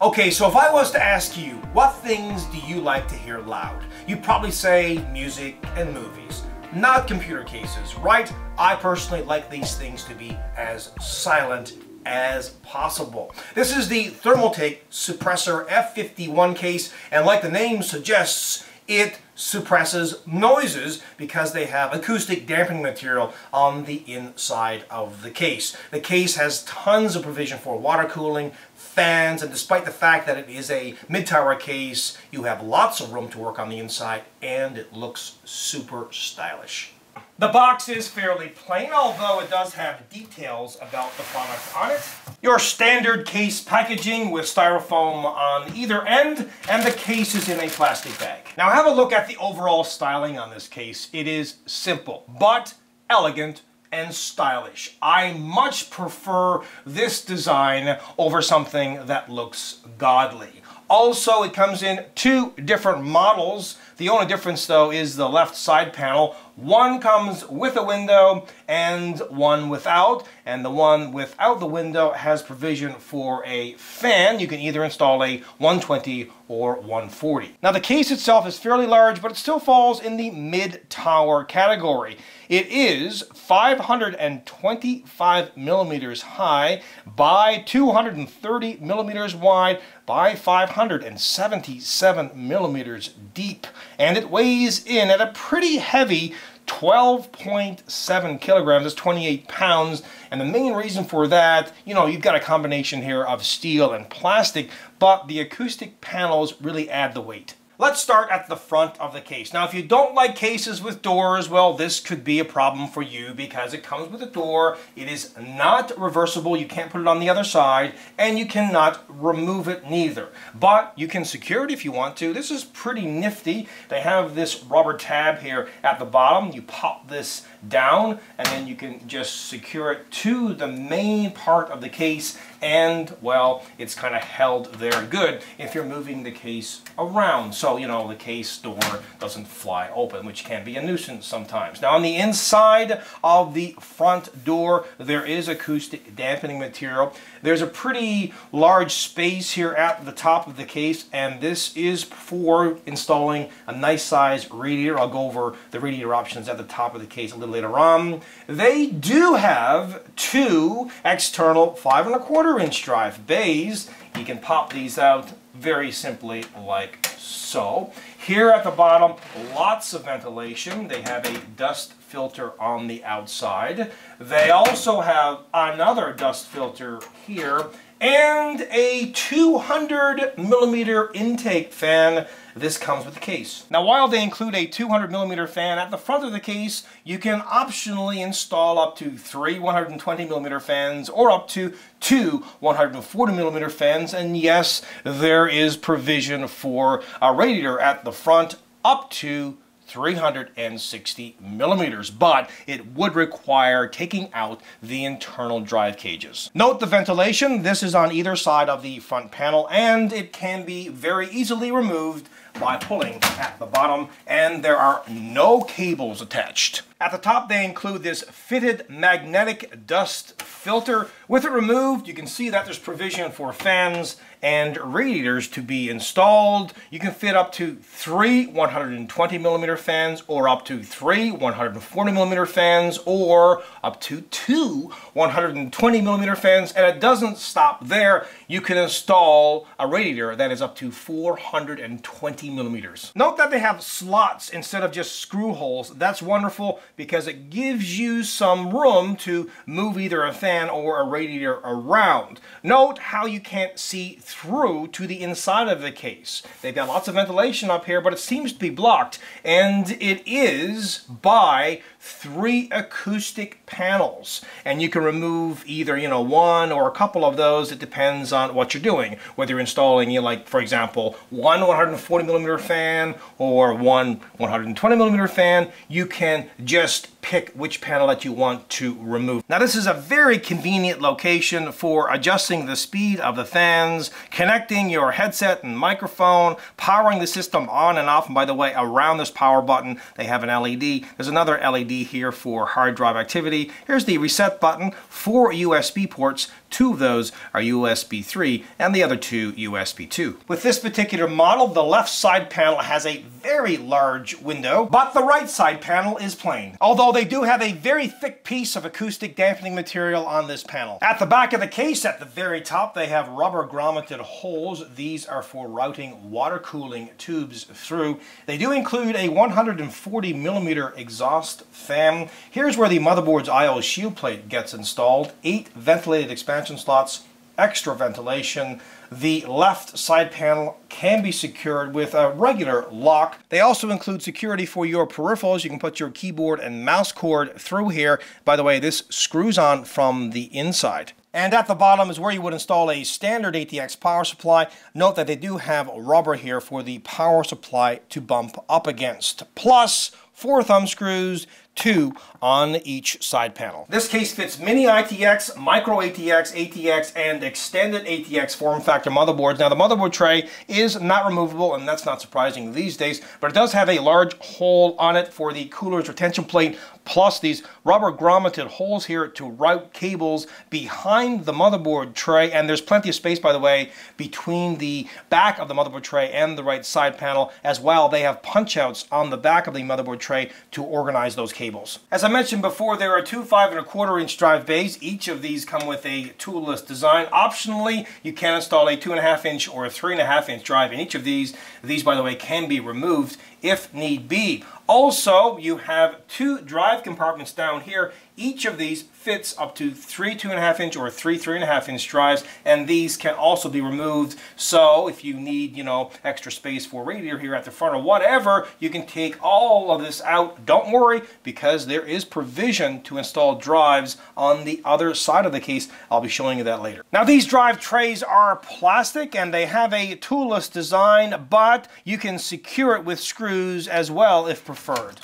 Okay, so if I was to ask you, what things do you like to hear loud? You'd probably say music and movies, not computer cases, right? I personally like these things to be as silent as possible. This is the Thermaltake Suppressor F51 case, and like the name suggests, it suppresses noises because they have acoustic dampening material on the inside of the case. The case has tons of provision for water cooling, fans, and despite the fact that it is a mid-tower case, you have lots of room to work on the inside, and it looks super stylish. The box is fairly plain, although it does have details about the product on it. Your standard case packaging with styrofoam on either end, and the case is in a plastic bag. Now have a look at the overall styling on this case. It is simple, but elegant and stylish. I much prefer this design over something that looks godly. Also, it comes in two different models. The only difference, though, is the left side panel. One comes with a window and one without, and the one without the window has provision for a fan. You can either install a 120 or 140. Now, the case itself is fairly large, but it still falls in the mid-tower category. It is 525 millimeters high by 230 millimeters wide by 577 millimeters deep, and it weighs in at a pretty heavy 12.7 kilograms, that's 28 pounds, and the main reason for that, you've got a combination here of steel and plastic, but the acoustic panels really add the weight. Let's start at the front of the case. Now, if you don't like cases with doors, well, this could be a problem for you because it comes with a door. It is not reversible. You can't put it on the other side, and you cannot remove it neither. But you can secure it if you want to. This is pretty nifty. They have this rubber tab here at the bottom. You pop this down, and then you can just secure it to the main part of the case, and, well, it's kind of held there good if you're moving the case around. So, the case door doesn't fly open, which can be a nuisance sometimes. Now, on the inside of the front door, there is acoustic dampening material. There's a pretty large space here at the top of the case, and this is for installing a nice size radiator. I'll go over the radiator options at the top of the case a little later on. They do have two external 5¼ inch drive bays. You can pop these out very simply like so. Here at the bottom, lots of ventilation. They have a dust filter on the outside. They also have another dust filter here and a 200 millimeter intake fan. This comes with the case. Now, while they include a 200 millimeter fan at the front of the case, you can optionally install up to 3 120 millimeter fans or up to 2 140 millimeter fans. And yes, there is provision for a radiator at the front up to 360 millimeters, but it would require taking out the internal drive cages. Note the ventilation. This is on either side of the front panel, and it can be very easily removed by pulling at the bottom, and there are no cables attached. At the top, they include this fitted magnetic dust filter. With it removed, you can see that there's provision for fans and radiators to be installed. You can fit up to 3 120 millimeter fans, or up to 3 140 millimeter fans, or up to 2 120 millimeter fans, and it doesn't stop there. You can install a radiator that is up to 420 millimeters. Note that they have slots instead of just screw holes. That's wonderful because it gives you some room to move either a fan or a radiator around. Note how you can't see through to the inside of the case. They've got lots of ventilation up here, but it seems to be blocked, and it is by 3 acoustic panels, and you can remove either one or a couple of those. It depends on what you're doing, whether you're installing like, for example, one 140 millimeter fan or one 120 millimeter fan. You can just pick which panel that you want to remove. Now, this is a very convenient location for adjusting the speed of the fans, connecting your headset and microphone, powering the system on and off. And by the way, around this power button, they have an LED. There's another LED here for hard drive activity. Here's the reset button, 4 USB ports, 2 of those are USB 3 and the other 2 USB 2. With this particular model, the left side panel has a very large window, but the right side panel is plain. Although they do have a very thick piece of acoustic dampening material on this panel. At the back of the case, at the very top, they have rubber grommeted holes. These are for routing water cooling tubes through. They do include a 140mm exhaust fan. Here's where the motherboard's I/O shield plate gets installed. 8 ventilated expansion slots, extra ventilation. The left side panel can be secured with a regular lock. They also include security for your peripherals. You can put your keyboard and mouse cord through here. By the way, this screws on from the inside. And at the bottom is where you would install a standard ATX power supply. Note that they do have rubber here for the power supply to bump up against. Plus 4 thumb screws, 2 on each side panel. This case fits mini ITX, micro ATX, ATX, and extended ATX form factor motherboards. Now the motherboard tray is not removable, and that's not surprising these days, but it does have a large hole on it for the cooler's retention plate, plus these rubber grommeted holes here to route cables behind the motherboard tray. And there's plenty of space, by the way, between the back of the motherboard tray and the right side panel as well. They have punch outs on the back of the motherboard tray to organize those cables. As I mentioned before, there are 2 5¼ drive bays. Each of these come with a toolless design. Optionally, you can install a 2.5" or a 3.5" drive in each of these. These, by the way, can be removed if need be. Also, you have 2 drive compartments down here. Each of these fits up to 3 2.5" or 3 3.5" drives, and these can also be removed. So if you need, extra space for radiator here at the front or whatever, you can take all of this out. Don't worry, because there is provision to install drives on the other side of the case. I'll be showing you that later. Now these drive trays are plastic and they have a toolless design, but you can secure it with screws as well if preferred.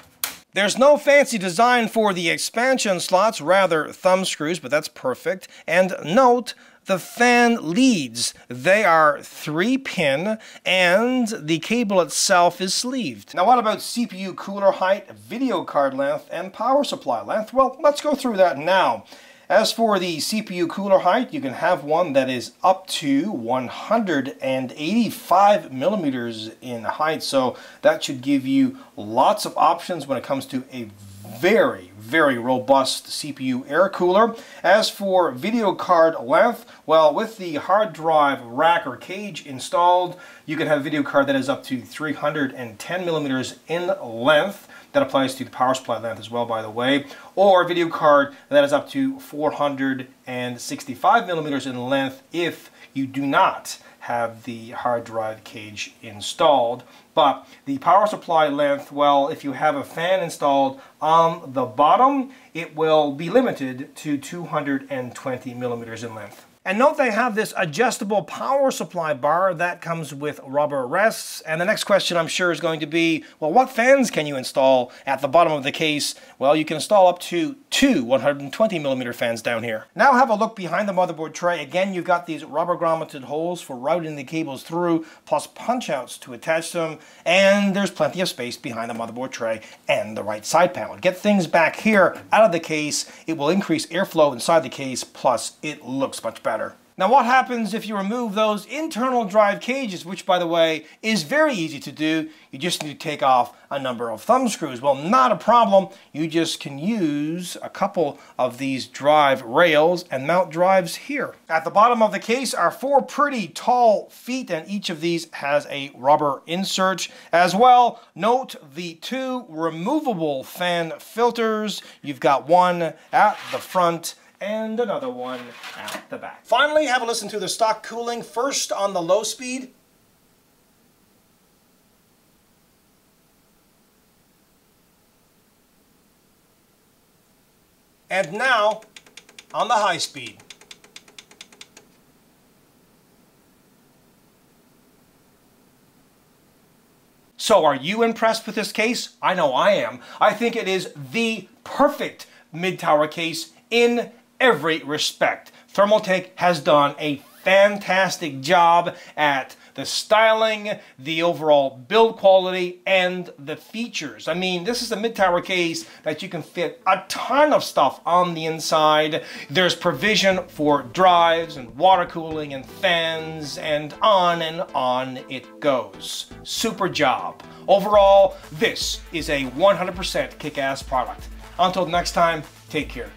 There's no fancy design for the expansion slots, rather thumb screws, but that's perfect. And note the fan leads. They are 3-pin and the cable itself is sleeved. Now what about CPU cooler height, video card length, and power supply length? Well, let's go through that now. As for the CPU cooler height, you can have one that is up to 185mm in height, so that should give you lots of options when it comes to a very, very robust CPU air cooler. As for video card length, well, with the hard drive rack or cage installed, you can have a video card that is up to 310mm in length. That applies to the power supply length as well, by the way. Or a video card that is up to 465mm in length if you do not have the hard drive cage installed. But the power supply length, well, if you have a fan installed on the bottom, it will be limited to 220mm in length. And note they have this adjustable power supply bar that comes with rubber rests. And the next question I'm sure is going to be, well, what fans can you install at the bottom of the case? Well, you can install up to 2 120mm fans down here. Now have a look behind the motherboard tray. Again, you've got these rubber grommeted holes for routing the cables through, plus punch outs to attach them. And there's plenty of space behind the motherboard tray and the right side panel. Get things back here out of the case. It will increase airflow inside the case, plus it looks much better. Now what happens if you remove those internal drive cages, which by the way is very easy to do? You just need to take off a number of thumb screws. Well, not a problem. You just can use a couple of these drive rails and mount drives here. At the bottom of the case are 4 pretty tall feet, and each of these has a rubber insert as well. Note the 2 removable fan filters. You've got one at the front and another one at the back. Finally, have a listen to the stock cooling, first on the low speed. And now on the high speed. So are you impressed with this case? I know I am. I think it is the perfect mid-tower case in every respect. Thermaltake has done a fantastic job at the styling, the overall build quality, and the features. I mean, this is a mid-tower case that you can fit a ton of stuff on the inside. There's provision for drives and water cooling and fans, and on it goes. Super job. Overall, this is a 100% kick-ass product. Until next time, take care.